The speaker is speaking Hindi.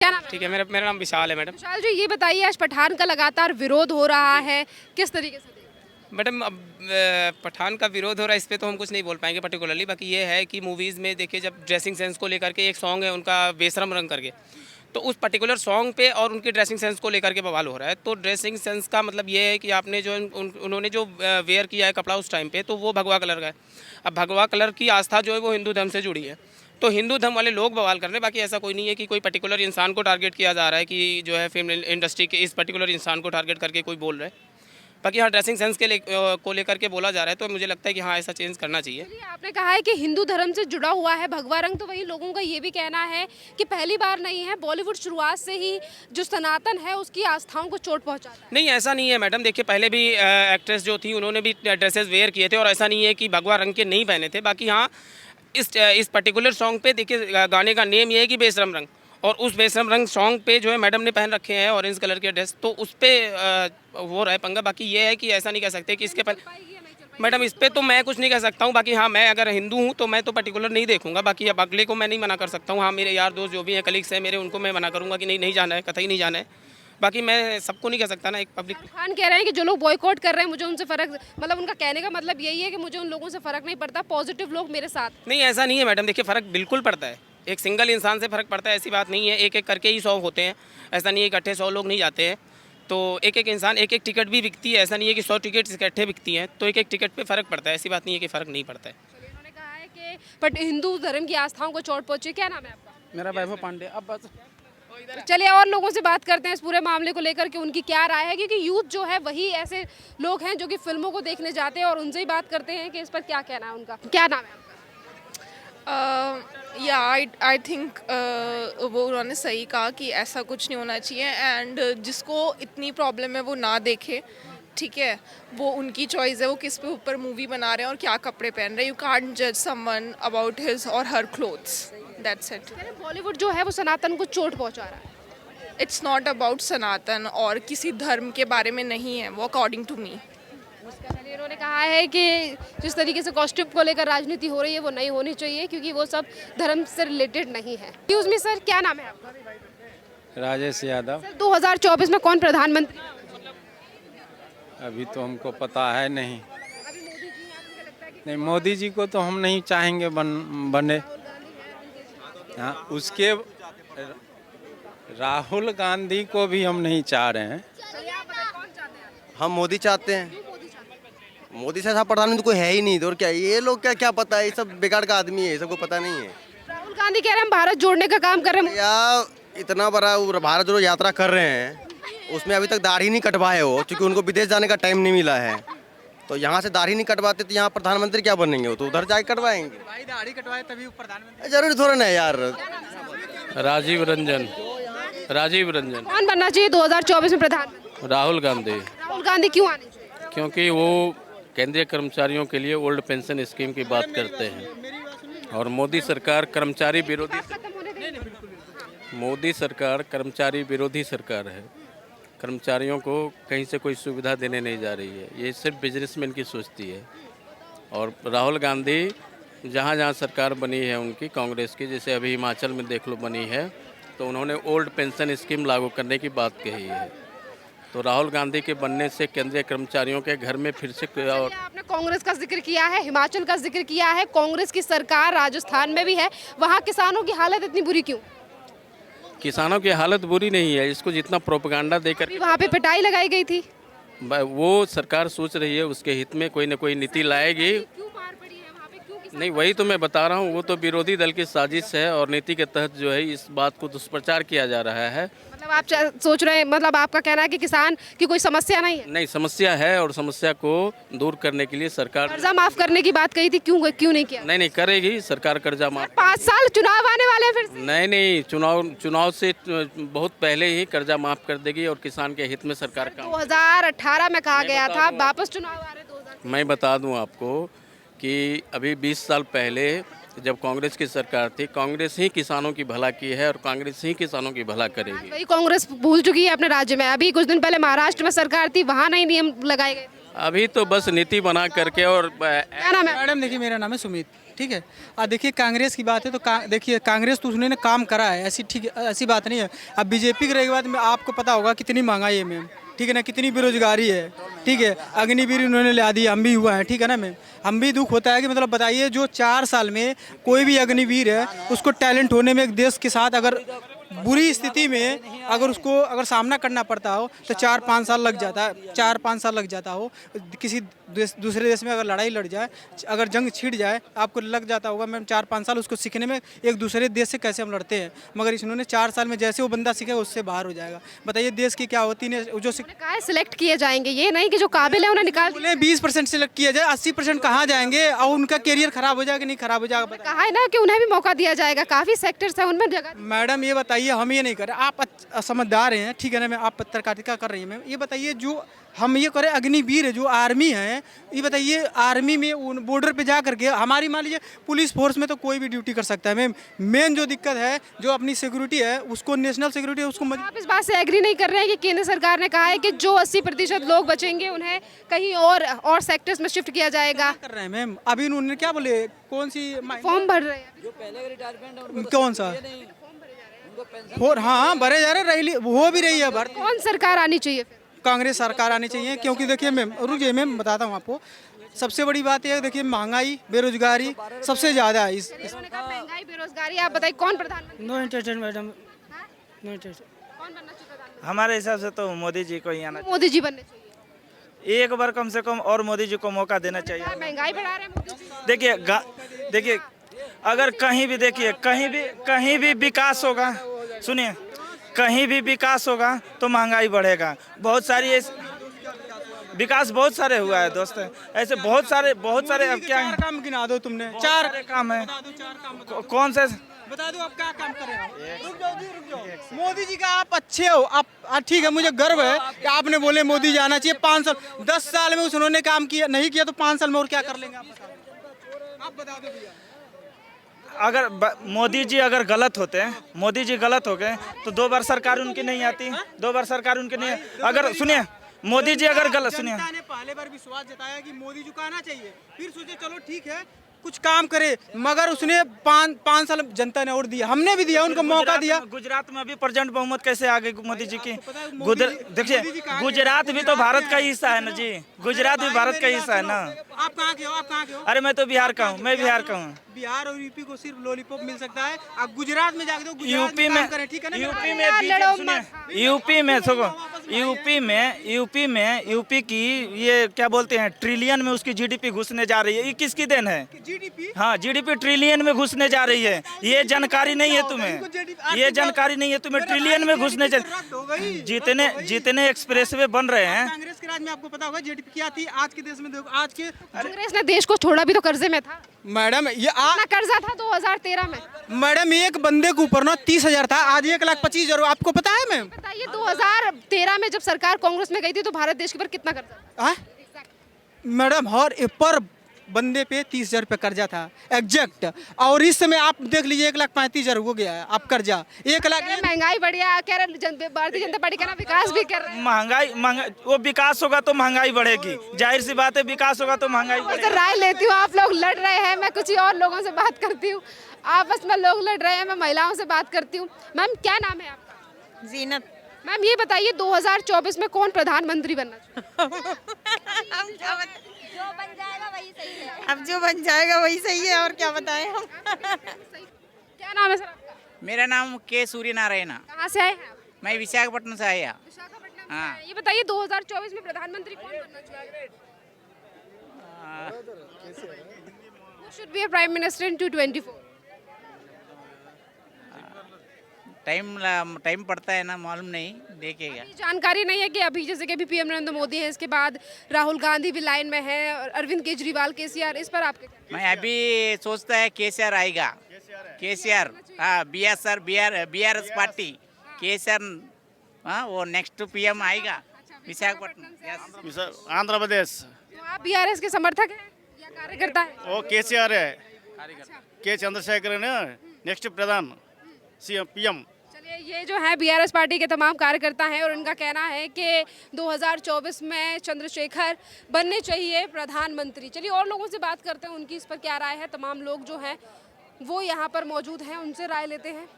क्या नाम है? ठीक है, मेरा मेरा नाम विशाल है मैडम। विशाल जी, ये बताइए, आज पठान का लगातार विरोध हो रहा है, किस तरीके से देख रहे हैं? मैडम अब पठान का विरोध हो रहा है, इस पे तो हम कुछ नहीं बोल पाएंगे पर्टिकुलरली। बाकी ये है कि मूवीज़ में देखिए, जब ड्रेसिंग सेंस को लेकर के एक सॉन्ग है उनका बेशरम रंग करके, तो उस पर्टिकुलर सॉन्ग पे और उनकी ड्रेसिंग सेंस को लेकर के बवाल हो रहा है। तो ड्रेसिंग सेंस का मतलब ये है कि आपने जो उन्होंने जो वेयर किया है कपड़ा उस टाइम पे, तो वो भगवा कलर का है। अब भगवा कलर की आस्था जो है वो हिंदू धर्म से जुड़ी है, तो हिंदू धर्म वाले लोग बवाल कर रहे हैं। बाकी ऐसा कोई नहीं है कि कोई पर्टिकुलर इंसान को टारगेट किया जा रहा है कि जो है फिल्म इंडस्ट्री के इस पर्टिकुलर इंसान को टारगेट करके कोई बोल रहा है। बाकी हाँ, ड्रेसिंग सेंस को लेकर के बोला जा रहा है, तो मुझे लगता है कि हाँ, ऐसा चेंज करना चाहिए। चलिए, आपने कहा है कि हिंदू धर्म से जुड़ा हुआ है भगवा रंग, तो वही लोगों का ये भी कहना है कि पहली बार नहीं है, बॉलीवुड शुरुआत से ही जो सनातन है उसकी आस्थाओं को चोट पहुंचाता है। नहीं, ऐसा नहीं है मैडम। देखिए, पहले भी एक्ट्रेस जो थी उन्होंने भी ड्रेसेस वेयर किए थे, और ऐसा नहीं है कि भगवा रंग के नहीं पहने थे। बाकी हाँ, इस पर्टिकुलर सॉन्ग पे देखिए, गाने का नेम ये है कि बेशरम रंग, और उस बेशरम रंग सॉन्ग पे जो है मैडम ने पहन रखे हैं ऑरेंज कलर के ड्रेस, तो उस पर हो रहा है पंगा। बाकी ये है कि ऐसा नहीं कह सकते कि इसके पहले मैडम, इस पर तो मैं कुछ नहीं कह सकता हूँ। बाकी हाँ, मैं अगर हिंदू हूँ तो मैं तो पर्टिकुलर नहीं देखूंगा। बाकी अब अगले को मैं नहीं मना कर सकता हूँ। हाँ, मेरे यार दोस्त जो भी हैं, कलीग्स हैं मेरे, उनको मैं मना करूँगा कि नहीं, नहीं जाना है, कतई नहीं जाना है। बाकी मैं सबको नहीं कह सकता ना, एक पब्लिक। खान कह रहे हैं कि जो लोग बॉयकॉट कर रहे हैं मुझे उनसे फर्क, मतलब उनका कहने का मतलब यही है कि मुझे उन लोगों से फर्क नहीं पड़ता, पॉजिटिव लोग मेरे साथ। नहीं, ऐसा नहीं है मैडम। देखिए, फ़र्क बिल्कुल पड़ता है, एक सिंगल इंसान से फ़र्क पड़ता है, ऐसी बात नहीं है। एक एक करके ही 100 होते हैं, ऐसा नहीं है इकट्ठे 100 लोग नहीं जाते हैं। तो एक एक इंसान, एक एक टिकट भी बिकती है, ऐसा नहीं है कि 100 टिकट इकट्ठे बिकती हैं। तो एक एक टिकट पे फ़र्क पड़ता है, ऐसी बात नहीं है कि फ़र्क नहीं पड़ता है। चलिए, उन्होंने कहा है कि बट हिंदू धर्म की आस्थाओं को चोट पहुंची। क्या नाम है आपका? मेरा वैभव पांडे। अब बस चलिए, और लोगों से बात करते हैं इस पूरे मामले को लेकर कि उनकी क्या राय है, क्योंकि यूथ जो है वही ऐसे लोग हैं जो कि फिल्मों को देखने जाते हैं, और उनसे ही बात करते हैं कि इस पर क्या कहना है उनका। क्या नाम है आपका? या आई थिंक वो उन्होंने सही कहा कि ऐसा कुछ नहीं होना चाहिए, एंड जिसको इतनी प्रॉब्लम है वो ना देखे, ठीक है। वो उनकी चॉइस है, वो किस पे ऊपर मूवी बना रहे हैं और क्या कपड़े पहन रहे हैं। यू कांट जज समवन अबाउट हिज और हर क्लोथ्स, दैट्स इट। बॉलीवुड जो है वो सनातन को चोट पहुंचा रहा है। इट्स नॉट अबाउट सनातन और किसी धर्म के बारे में नहीं है वो, अकॉर्डिंग टू मी। चलिए, इन्होंने कहा है कि जिस तरीके से कॉस्ट्यूम को लेकर राजनीति हो रही है वो नहीं होनी चाहिए, क्योंकि वो सब धर्म से रिलेटेड नहीं है। एक्सक्यूज मी सर, क्या नाम है आपका? राजेश यादव। सर, 2024 में कौन प्रधानमंत्री? अभी तो हमको पता है नहीं। नहीं, मोदी जी को तो हम नहीं चाहेंगे बने। हाँ, उसके राहुल गांधी को भी हम नहीं चाह रहे हैं। हम मोदी चाहते हैं। मोदी से अच्छा प्रधानमंत्री कोई है ही नहीं, तो और क्या ये लोग क्या क्या पता है, ये सब बेकार का आदमी है, ये सबको पता नहीं है। राहुल गांधी कह रहे हैं हम भारत जोड़ने का काम कर रहे हैं। या इतना बड़ा वो भारत जोड़ो यात्रा कर रहे हैं, उसमें अभी तक दाढ़ी नहीं कटवाए हो, क्योंकि उनको विदेश जाने का टाइम नहीं मिला है। तो यहाँ से दाढ़ी नहीं कटवाते तो यहाँ प्रधानमंत्री क्या बनेंगे? वो तो उधर जाके कटवाएंगे। भाई दाढ़ी कटवाए तभी प्रधानमंत्री। जरूरी थोड़ा ना यार। राजीव रंजन। राजीव रंजन। कौन बनना चाहिए 2024 में प्रधानमंत्री? राहुल गांधी। राहुल गांधी क्यों आने चाहिए? क्योंकि वो केंद्रीय कर्मचारियों के लिए ओल्ड पेंशन स्कीम की बात करते हैं, और मोदी सरकार कर्मचारी विरोधी, मोदी सरकार कर्मचारी विरोधी सरकार है। कर्मचारियों को कहीं से कोई सुविधा देने नहीं जा रही है, ये सिर्फ बिजनेसमैन की सोचती है। और राहुल गांधी जहाँ जहाँ सरकार बनी है उनकी कांग्रेस की, जैसे अभी हिमाचल में देख लो बनी है, तो उन्होंने ओल्ड पेंशन स्कीम लागू करने की बात कही है। तो राहुल गांधी के बनने से केंद्रीय कर्मचारियों के घर में फिर से और आपने कांग्रेस का जिक्र किया है, हिमाचल का जिक्र किया है, कांग्रेस की सरकार राजस्थान में भी है, वहाँ किसानों की हालत इतनी बुरी क्यों? किसानों की हालत बुरी नहीं है, इसको जितना प्रोपेगेंडा देकर वहाँ पे पिटाई लगाई गई थी। वो सरकार सोच रही है उसके हित में कोई न कोई नीति लाएगी। क्यों मार पड़ी है वहाँ पे? क्यों? नहीं, वही तो मैं बता रहा हूँ, वो तो विरोधी दल की साजिश है, और नीति के तहत जो है इस बात को दुष्प्रचार किया जा रहा है। मतलब आप सोच रहे हैं, मतलब आपका कहना है कि किसान की कोई समस्या नहीं है? नहीं, समस्या है, और समस्या को दूर करने के लिए सरकार कर्जा माफ करने की बात कही थी, क्यों नहीं किया? नहीं करेगी सरकार कर्जा माफ। 5 साल चुनाव आने वाले हैं फिर से। नहीं, चुनाव से बहुत पहले ही कर्जा माफ कर देगी, और किसान के हित में सरकार काम। 2018 में कहा गया था, वापस चुनाव आ रहे 2000। मैं बता दूं आपको कि अभी 20 साल पहले जब कांग्रेस की सरकार थी, कांग्रेस ही किसानों की भला की है, और कांग्रेस ही किसानों की भला करेगी। वही कांग्रेस भूल चुकी है अपने राज्य में। अभी कुछ दिन पहले महाराष्ट्र में सरकार थी, वहाँ नए नियम लगाए गए। अभी तो बस नीति बना करके। और क्या नाम है? मैडम देखिए, मेरा नाम है सुमित। ठीक है। देखिए कांग्रेस की बात है तो देखिए कांग्रेस तो उसने काम करा है, ऐसी ठीक ऐसी बात नहीं है। अब बीजेपी की रही बात में आपको पता होगा कितनी महंगाई है मैम, ठीक है ना, कितनी बेरोजगारी है, ठीक है। अग्निवीर उन्होंने ला दी, हम भी हुआ है, ठीक है ना मैम। हम भी दुख होता है कि मतलब बताइए जो 4 साल में कोई भी अग्निवीर है उसको टैलेंट होने में एक देश के साथ अगर बुरी स्थिति में अगर उसको अगर सामना करना पड़ता हो तो 4-5 साल लग जाता है, 4-5 साल लग जाता हो। किसी दूसरे देश में अगर लड़ाई लड़ जाए, अगर जंग छिड़ जाए, आपको लग जाता होगा मैम 4-5 साल उसको सीखने में, एक दूसरे देश से कैसे हम लड़ते हैं। मगर इन्होंने 4 साल में जैसे वो बंदा सीखेगा उससे बाहर हो जाएगा। बताइए देश की क्या होती है जो कहा है सिलेक्ट किए जाएंगे, ये नहीं कि जो काबिल है उन्हें निकाल बोले 20% सिलेक्ट किया जाए, 80% कहाँ जाएंगे और उनका करियर खराब हो जाएगा नहीं खराब हो जाएगा। कहा है ना कि उन्हें भी मौका दिया जाएगा, काफी सेक्टर्स है उनमें जगह। मैडम ये बताइए, हम ये नहीं करें, आप समझदार हैं, ठीक है ना मैम, आप पत्रकारिता कर रही हैं मैम। ये बताइए जो हम ये करें अग्निवीर है जो आर्मी है, ये बताइए आर्मी में बॉर्डर पे जा करके हमारी मान लीजिए पुलिस फोर्स में तो कोई भी ड्यूटी कर सकता है मैम। मेन जो दिक्कत है जो अपनी सिक्योरिटी है उसको, नेशनल सिक्योरिटी है उसको आप इस बात से एग्री नहीं कर रहे हैं कि केंद्र सरकार ने कहा है कि जो 80% लोग बचेंगे उन्हें कहीं और सेक्टर्स में शिफ्ट किया जाएगा। कर रहे हैं मैम। अभी उन्होंने क्या बोले, कौन सी फॉर्म भर रहे हैं जो पहले के रिटायरमेंट कौन सा और हाँ भरे जा रहे, हो भी रही है भर। कौन सरकार आनी चाहिए फिर? कांग्रेस सरकार आनी चाहिए, क्योंकि देखिए मैम, रुकिए मैम बताता हूँ आपको। सबसे बड़ी बात यह है, देखिए महंगाई बेरोजगारी सबसे ज़्यादा है इस महंगाई बेरोजगारी। आप बताइए कौन प्रधानमंत्री? No interested madam, no interested. कौन बनना चाहिए प्रधानमंत्री? हमारे हिसाब से तो मोदी जी को ही आना मोदी जी बनने चाहिए। चाहिए। एक बार कम से कम और मोदी जी को मौका देना चाहिए। महंगाई बढ़ा रहे हैं मोदी जी। देखिए अगर कहीं भी देखिए कहीं भी विकास होगा, सुनिए, कहीं भी विकास होगा तो महंगाई बढ़ेगा। बहुत सारी विकास बहुत सारे हुआ है दोस्त, ऐसे बहुत सारे अब क्या काम गिना दो तुमने, 4 काम है। कौन से बता दो आप क्या काम कर रहे हो? रुक जाओ। मोदी जी का आप अच्छे हो, आप ठीक है, मुझे गर्व है कि आपने बोले मोदी जी आना चाहिए। 5 साल 10 साल में उन्होंने काम किया नहीं किया तो 5 साल में और क्या कर लेंगे आप बता दो भैया। अगर मोदी जी अगर गलत होते हैं, मोदी जी गलत हो गए तो 2 बार सरकार उनकी नहीं आती, 2 बार सरकार उनकी नहीं। अगर सुनिए, मोदी जी अगर गलत, सुनिए, जनता ने पहले बार विश्वास जताया कि मोदी जी को आना चाहिए, फिर सोचे चलो ठीक है कुछ काम करे, मगर उसने 5 साल जनता ने और दिया, हमने भी दिया, उनको मौका दिया। गुजरात में अभी प्रचंड बहुमत कैसे आ गई मोदी जी की? देखिए गुजरात भी तो भारत का ही हिस्सा है ना जी, गुजरात भी भारत का ही हिस्सा है ना। आप कहाँ के हो? आप कहाँ के हो? अरे मैं तो बिहार का हूँ, मैं बिहार का हूँ। बिहार और यूपी को सिर्फ लॉलीपॉप मिल सकता है, आप गुजरात में जाके दो, यूपी में, ठीक है ना? यूपी में यूपी की ये क्या बोलते हैं, ट्रिलियन में उसकी जीडीपी घुसने जा रही है। ये किसकी देन है? जीडीपी, हाँ, जीडीपी ट्रिलियन में घुसने जा रही है। ये जानकारी नहीं है तुम्हें, ये जानकारी नहीं है तुम्हें, ट्रिलियन में घुसने जितने एक्सप्रेसवे बन रहे हैं। कांग्रेस के राज में आपको पता होगा जीडीपी क्या थी, आज के देश में देखो, आज के कांग्रेस ने देश को छोड़ा भी तो कर्जे में था मैडम। ये कितना कर्जा था 2013 में? मैडम एक बंदे के ऊपर ना 30,000 था, आज 1,25,000। आपको पता है मैम? बताइए 2013 में जब सरकार कांग्रेस में गई थी तो भारत देश के ऊपर कितना कर्जा था? मैडम हर पर बंदे पे 30,000 रुपये कर्जा था एग्जैक्ट, और इस समय आप देख लीजिए 1,35,000 हो गया है आप कर्जा। 1 लाख महंगाई बढ़िया कह रहे, भारतीय जनता पार्टी का विकास भी कर रहे हैं। महंगाई वो विकास होगा तो महंगाई बढ़ेगी, जाहिर सी बात है, विकास होगा तो महंगाई बढ़ेगी। राय लेती हूँ, आप लोग लड़ रहे हैं, मैं कुछ और लोगों से बात करती हूँ। आपस में लोग लड़ रहे हैं, मैं महिलाओं से बात करती हूँ। मैम क्या नाम है आपका? जीनत। मैम ये बताइए 2024 में कौन प्रधानमंत्री बनना चाहिए? अब जो बन जाएगा वही सही है, और क्या बताएं हम। क्या नाम है सर आपका? मेरा नाम के सूर्य नारायण। कहाँ से आए हैं आप? मैं विशाखापट्टनम से आया। विशाखापट्टनम से हाँ। आए हैं। ये बताइए 2024 में प्रधानमंत्री कौन बनना चाहिए? Who should be a prime minister in 2024? Time पड़ता है ना, मालूम नहीं, देखेगा। जानकारी नहीं है कि अभी जैसे कि अभी पीएम नरेंद्र मोदी है, इसके बाद राहुल गांधी भी लाइन में है, और अरविंद केजरीवाल, केसीआर, इस पर आपके क्या? मैं अभी सोचता है केसीआर आएगा। केसीआर, हाँ, बीआरएस पार्टी, केसीआर, हाँ, वो नेक्स्ट पीएम आएगा विशाखापट्टनम। आंध्र प्रदेश। तो आप बीआरएस के समर्थक हैं या कार्यकर्ता है? वो केसीआर है, के चंद्रशेखर ने नेक्स्ट प्रधान सीएम पीएम। चलिए ये जो है बीआरएस पार्टी के तमाम कार्यकर्ता हैं और उनका कहना है कि 2024 में चंद्रशेखर बनने चाहिए प्रधानमंत्री। चलिए और लोगों से बात करते हैं, उनकी इस पर क्या राय है। तमाम लोग जो हैं वो यहाँ पर मौजूद हैं, उनसे राय लेते हैं।